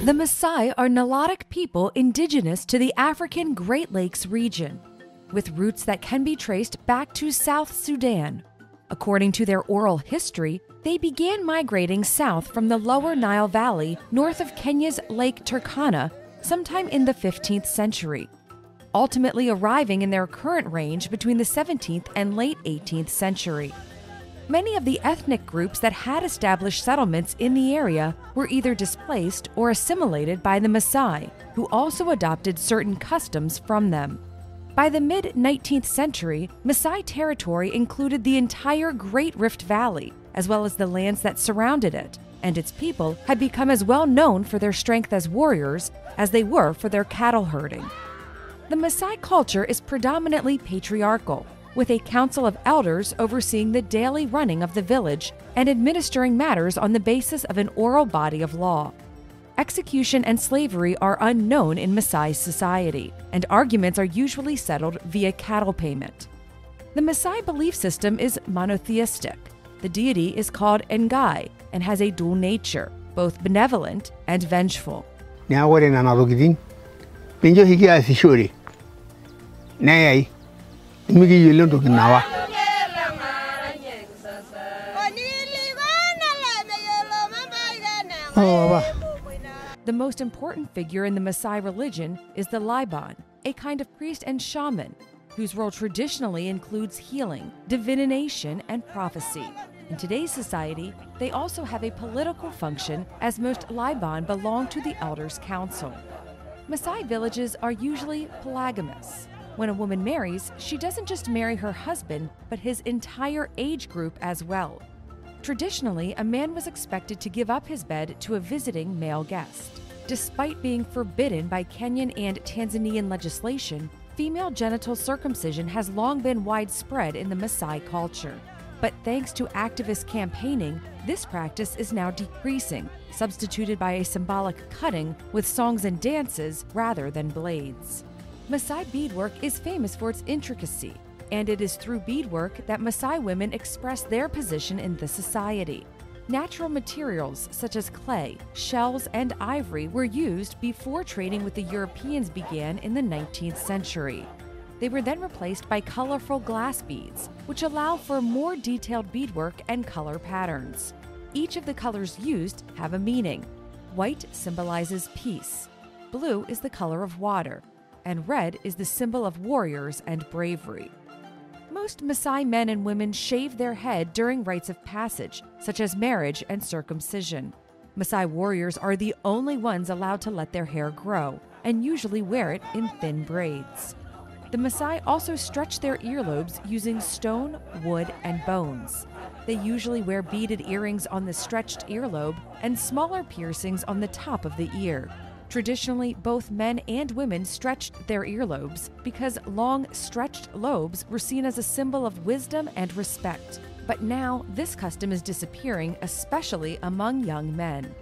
The Maasai are Nilotic people indigenous to the African Great Lakes region, with roots that can be traced back to South Sudan. According to their oral history, they began migrating south from the lower Nile Valley north of Kenya's Lake Turkana sometime in the 15th century, ultimately arriving in their current range between the 17th and late 18th century. Many of the ethnic groups that had established settlements in the area were either displaced or assimilated by the Maasai, who also adopted certain customs from them. By the mid-19th century, Maasai territory included the entire Great Rift Valley, as well as the lands that surrounded it, and its people had become as well known for their strength as warriors as they were for their cattle herding. The Maasai culture is predominantly patriarchal, with a council of elders overseeing the daily running of the village and administering matters on the basis of an oral body of law. Execution and slavery are unknown in Maasai society, and arguments are usually settled via cattle payment. The Maasai belief system is monotheistic. The deity is called Ngai and has a dual nature, both benevolent and vengeful. The most important figure in the Maasai religion is the Liban, a kind of priest and shaman, whose role traditionally includes healing, divination, and prophecy. In today's society, they also have a political function, as most Liban belong to the Elders' Council. Maasai villages are usually polygamous. When a woman marries, she doesn't just marry her husband, but his entire age group as well. Traditionally, a man was expected to give up his bed to a visiting male guest. Despite being forbidden by Kenyan and Tanzanian legislation, female genital circumcision has long been widespread in the Maasai culture. But thanks to activist campaigning, this practice is now decreasing, substituted by a symbolic cutting with songs and dances rather than blades. Maasai beadwork is famous for its intricacy, and it is through beadwork that Maasai women express their position in the society. Natural materials such as clay, shells, and ivory were used before trading with the Europeans began in the 19th century. They were then replaced by colorful glass beads, which allow for more detailed beadwork and color patterns. Each of the colors used have a meaning. White symbolizes peace, blue is the color of water, and red is the symbol of warriors and bravery. Most Maasai men and women shave their head during rites of passage, such as marriage and circumcision. Maasai warriors are the only ones allowed to let their hair grow, and usually wear it in thin braids. The Maasai also stretch their earlobes using stone, wood, and bones. They usually wear beaded earrings on the stretched earlobe and smaller piercings on the top of the ear. Traditionally, both men and women stretched their earlobes because long, stretched lobes were seen as a symbol of wisdom and respect. But now, this custom is disappearing, especially among young men.